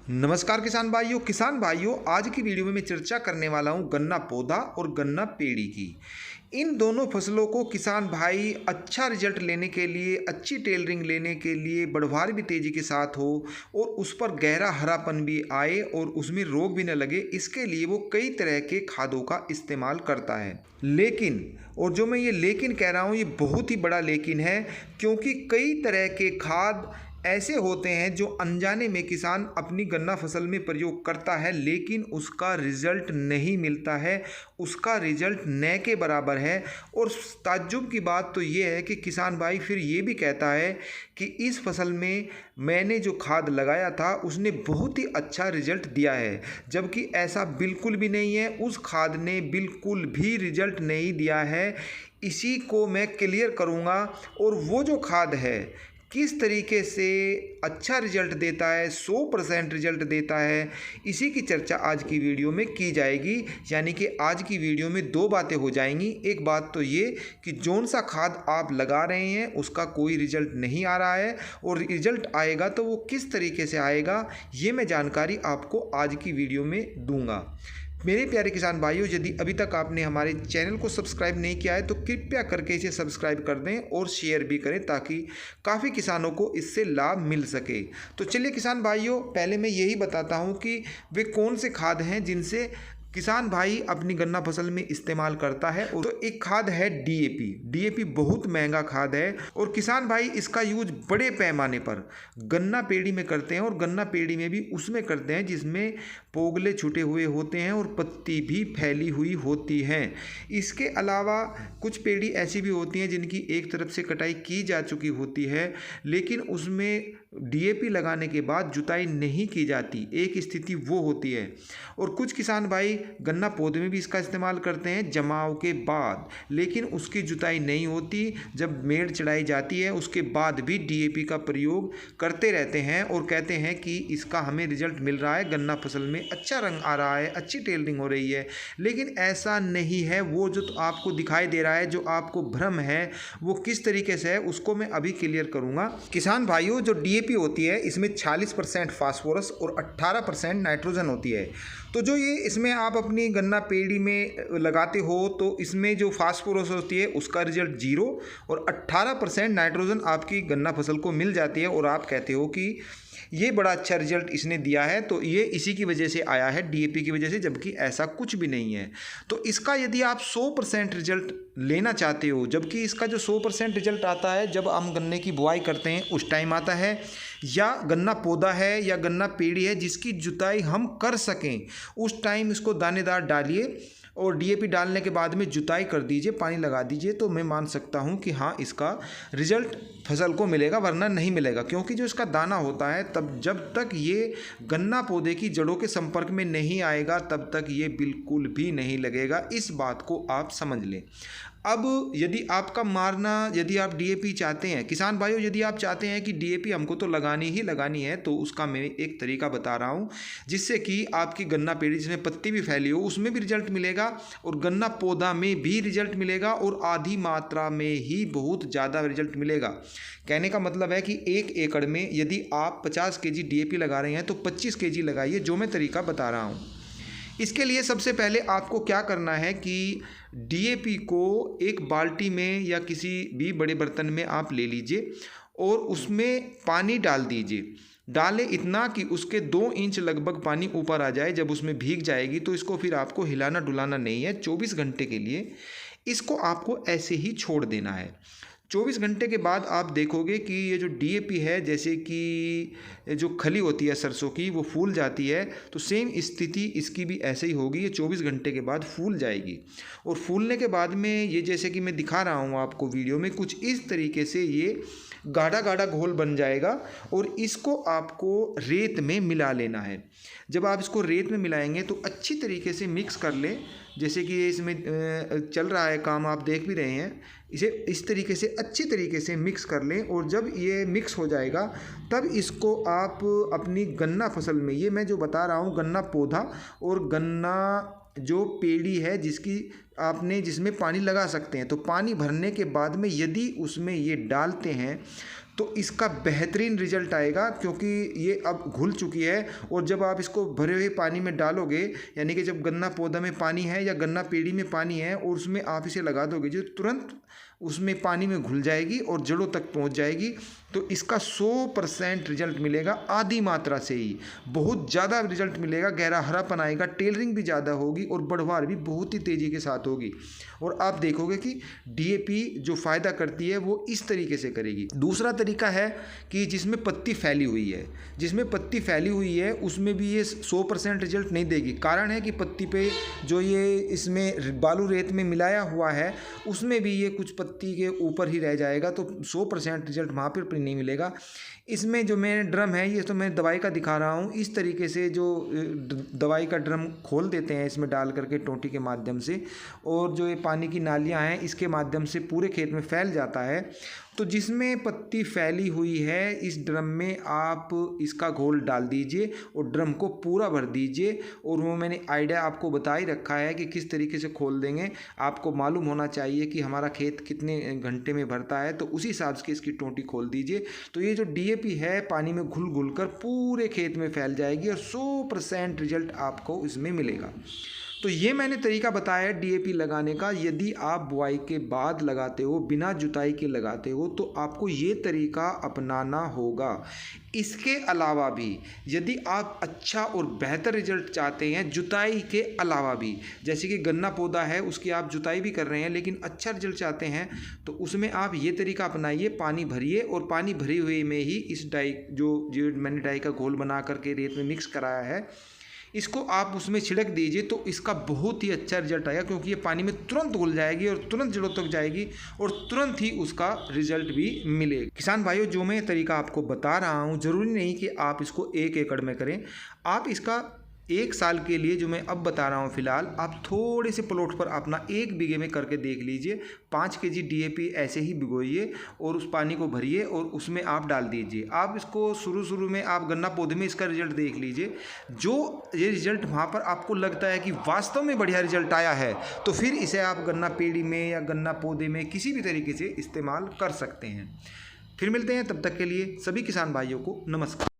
नमस्कार किसान भाइयों, आज की वीडियो में मैं चर्चा करने वाला हूं गन्ना पौधा और गन्ना पेड़ी की। इन दोनों फसलों को किसान भाई अच्छा रिजल्ट लेने के लिए, अच्छी टेलरिंग लेने के लिए, बढ़वार भी तेज़ी के साथ हो और उस पर गहरा हरापन भी आए और उसमें रोग भी न लगे, इसके लिए वो कई तरह के खादों का इस्तेमाल करता है। लेकिन, और जो मैं ये लेकिन कह रहा हूँ, ये बहुत ही बड़ा लेकिन है, क्योंकि कई तरह के खाद ऐसे होते हैं जो अनजाने में किसान अपनी गन्ना फसल में प्रयोग करता है, लेकिन उसका रिजल्ट नहीं मिलता है, उसका रिजल्ट न के बराबर है। और ताज्जुब की बात तो ये है कि किसान भाई फिर ये भी कहता है कि इस फसल में मैंने जो खाद लगाया था उसने बहुत ही अच्छा रिजल्ट दिया है, जबकि ऐसा बिल्कुल भी नहीं है। उस खाद ने बिल्कुल भी रिजल्ट नहीं दिया है। इसी को मैं क्लियर करूँगा, और वो जो खाद है किस तरीके से अच्छा रिजल्ट देता है, 100% रिजल्ट देता है, इसी की चर्चा आज की वीडियो में की जाएगी। यानी कि आज की वीडियो में दो बातें हो जाएंगी। एक बात तो ये कि जौन सा खाद आप लगा रहे हैं उसका कोई रिजल्ट नहीं आ रहा है, और रिजल्ट आएगा तो वो किस तरीके से आएगा, ये मैं जानकारी आपको आज की वीडियो में दूंगा। मेरे प्यारे किसान भाइयों, यदि अभी तक आपने हमारे चैनल को सब्सक्राइब नहीं किया है तो कृपया करके इसे सब्सक्राइब कर दें और शेयर भी करें, ताकि काफ़ी किसानों को इससे लाभ मिल सके। तो चलिए किसान भाइयों, पहले मैं यही बताता हूं कि वे कौन से खाद हैं जिनसे किसान भाई अपनी गन्ना फसल में इस्तेमाल करता है। तो एक खाद है डीएपी। डीएपी बहुत महंगा खाद है और किसान भाई इसका यूज बड़े पैमाने पर गन्ना पेड़ी में करते हैं, और गन्ना पेड़ी में भी उसमें करते हैं जिसमें पोगले छूटे हुए होते हैं और पत्ती भी फैली हुई होती हैं। इसके अलावा कुछ पेड़ी ऐसी भी होती हैं जिनकी एक तरफ से कटाई की जा चुकी होती है, लेकिन उसमें डीएपी लगाने के बाद जुताई नहीं की जाती, एक स्थिति वो होती है। और कुछ किसान भाई गन्ना पौधे में भी इसका इस्तेमाल करते हैं जमाव के बाद, लेकिन उसकी जुताई नहीं होती। जब मेड़ चढ़ाई जाती है उसके बाद भी डीएपी का प्रयोग करते रहते हैं और कहते हैं कि इसका हमें रिजल्ट मिल रहा है, गन्ना फसल में अच्छा रंग आ रहा है, अच्छी टेलरिंग हो रही है। लेकिन ऐसा नहीं है। वो जो आपको दिखाई दे रहा है, जो आपको भ्रम है, वो किस तरीके से है उसको मैं अभी क्लियर करूंगा। किसान भाइयों, जो डीएपी होती है इसमें 46% फास्फोरस और 18% नाइट्रोजन होती है। तो जो ये इसमें आप अपनी गन्ना पेड़ी में लगाते हो तो इसमें जो फास्फोरस होती है उसका रिजल्ट 0 और 18% नाइट्रोजन आपकी गन्ना फसल को मिल जाती है, और आप कहते हो कि ये बड़ा अच्छा रिजल्ट इसने दिया है। तो ये इसी की वजह से आया है, डीएपी की वजह से, जबकि ऐसा कुछ भी नहीं है। तो इसका यदि आप 100% रिजल्ट लेना चाहते हो, जबकि इसका जो 100% रिजल्ट आता है जब हम गन्ने की बुआई करते हैं उस टाइम आता है, या गन्ना पौधा है या गन्ना पेड़ी है जिसकी जुताई हम कर सकें, उस टाइम इसको दानेदार डालिए और डीएपी डालने के बाद में जुताई कर दीजिए, पानी लगा दीजिए, तो मैं मान सकता हूं कि हाँ, इसका रिजल्ट फसल को मिलेगा, वरना नहीं मिलेगा। क्योंकि जो इसका दाना होता है, तब जब तक ये गन्ना पौधे की जड़ों के संपर्क में नहीं आएगा तब तक ये बिल्कुल भी नहीं लगेगा। इस बात को आप समझ लें। अब यदि आपका मारना, यदि आप डीएपी चाहते हैं, किसान भाइयों, यदि आप चाहते हैं कि डीएपी हमको तो लगानी ही लगानी है, तो उसका मैं एक तरीका बता रहा हूं, जिससे कि आपकी गन्ना पेड़ी जिसमें पत्ती भी फैली हो उसमें भी रिजल्ट मिलेगा और गन्ना पौधा में भी रिजल्ट मिलेगा, और आधी मात्रा में ही बहुत ज़्यादा रिजल्ट मिलेगा। कहने का मतलब है कि 1 एकड़ में यदि आप 50 केजी डीएपी लगा रहे हैं तो 25 केजी लगाइए, जो मैं तरीका बता रहा हूँ। इसके लिए सबसे पहले आपको क्या करना है कि डीएपी को एक बाल्टी में या किसी भी बड़े बर्तन में आप ले लीजिए और उसमें पानी डाल दीजिए। डालें इतना कि उसके 2 इंच लगभग पानी ऊपर आ जाए। जब उसमें भीग जाएगी तो इसको फिर आपको हिलाना डुलाना नहीं है। 24 घंटे के लिए इसको आपको ऐसे ही छोड़ देना है। 24 घंटे के बाद आप देखोगे कि ये जो डीएपी है, जैसे कि जो खली होती है सरसों की, वो फूल जाती है, तो सेम स्थिति इसकी भी ऐसे ही होगी। ये 24 घंटे के बाद फूल जाएगी, और फूलने के बाद में ये, जैसे कि मैं दिखा रहा हूँ आपको वीडियो में, कुछ इस तरीके से ये गाढ़ा गाढ़ा घोल बन जाएगा, और इसको आपको रेत में मिला लेना है। जब आप इसको रेत में मिलाएंगे तो अच्छी तरीके से मिक्स कर लें, जैसे कि ये इसमें चल रहा है काम, आप देख भी रहे हैं। इसे इस तरीके से अच्छी तरीके से मिक्स कर लें, और जब ये मिक्स हो जाएगा तब इसको आप अपनी गन्ना फसल में, ये मैं जो बता रहा हूँ गन्ना पौधा और गन्ना जो पेड़ी है जिसकी आपने, जिसमें पानी लगा सकते हैं, तो पानी भरने के बाद में यदि उसमें ये डालते हैं तो इसका बेहतरीन रिजल्ट आएगा, क्योंकि ये अब घुल चुकी है। और जब आप इसको भरे हुए पानी में डालोगे, यानी कि जब गन्ना पौधा में पानी है या गन्ना पेड़ी में पानी है और उसमें आप इसे लगा दोगे, जो तुरंत उसमें पानी में घुल जाएगी और जड़ों तक पहुंच जाएगी। तो इसका 100% रिजल्ट मिलेगा आधी मात्रा से ही, बहुत ज़्यादा रिजल्ट मिलेगा, गहरा हरापन आएगा, टेलरिंग भी ज़्यादा होगी और बढ़वार भी बहुत ही तेज़ी के साथ होगी। और आप देखोगे कि डीएपी जो फ़ायदा करती है वो इस तरीके से करेगी। दूसरा तरीका है कि जिसमें पत्ती फैली हुई है, जिसमें पत्ती फैली हुई है उसमें भी ये 100% रिजल्ट नहीं देगी। कारण है कि पत्ती पे जो ये इसमें बालू रेत में मिलाया हुआ है उसमें भी ये कुछ पत्ती के ऊपर ही रह जाएगा, तो 100% रिजल्ट वहाँ पर नहीं मिलेगा। इसमें जो मेरे ड्रम है, ये तो मैं दवाई का दिखा रहा हूँ, इस तरीके से जो दवाई का ड्रम खोल देते हैं इसमें डाल करके टोंटी के माध्यम से, और जो ये पानी की नालियाँ हैं इसके माध्यम से पूरे खेत में फैल जाता है। तो जिसमें पत्ती फैली हुई है इस ड्रम में आप इसका घोल डाल दीजिए और ड्रम को पूरा भर दीजिए। और वो मैंने आइडिया आपको बता ही रखा है कि किस तरीके से खोल देंगे। आपको मालूम होना चाहिए कि हमारा खेत कितने घंटे में भरता है, तो उसी हिसाब से इसकी टोंटी खोल दीजिए। तो ये जो डीएपी है पानी में घुल घुल कर पूरे खेत में फैल जाएगी और 100% रिजल्ट आपको इसमें मिलेगा। तो ये मैंने तरीका बताया है डीएपी लगाने का। यदि आप बुआई के बाद लगाते हो, बिना जुताई के लगाते हो, तो आपको ये तरीका अपनाना होगा। इसके अलावा भी यदि आप अच्छा और बेहतर रिजल्ट चाहते हैं जुताई के अलावा भी, जैसे कि गन्ना पौधा है उसकी आप जुताई भी कर रहे हैं लेकिन अच्छा रिजल्ट चाहते हैं, तो उसमें आप ये तरीका अपनाइए, पानी भरिए और पानी भरे हुए में ही इस डाई जो मैंने डाई का घोल बना करके रेत में मिक्स कराया है, इसको आप उसमें छिड़क दीजिए। तो इसका बहुत ही अच्छा रिजल्ट आएगा, क्योंकि ये पानी में तुरंत घुल जाएगी और तुरंत जड़ों तक जाएगी और तुरंत ही उसका रिजल्ट भी मिलेगा। किसान भाइयों, जो मैं तरीका आपको बता रहा हूँ, ज़रूरी नहीं कि आप इसको 1 एकड़ में करें। आप इसका 1 साल के लिए जो मैं अब बता रहा हूँ फ़िलहाल, आप थोड़े से प्लॉट पर अपना 1 बीघे में करके देख लीजिए। 5 केजी डीएपी ऐसे ही भिगोइए और उस पानी को भरिए और उसमें आप डाल दीजिए। आप इसको शुरू में आप गन्ना पौधे में इसका रिजल्ट देख लीजिए। जो ये रिजल्ट वहाँ पर आपको लगता है कि वास्तव में बढ़िया रिजल्ट आया है, तो फिर इसे आप गन्ना पेड़ी में या गन्ना पौधे में किसी भी तरीके से इस्तेमाल कर सकते हैं। फिर मिलते हैं, तब तक के लिए सभी किसान भाइयों को नमस्कार।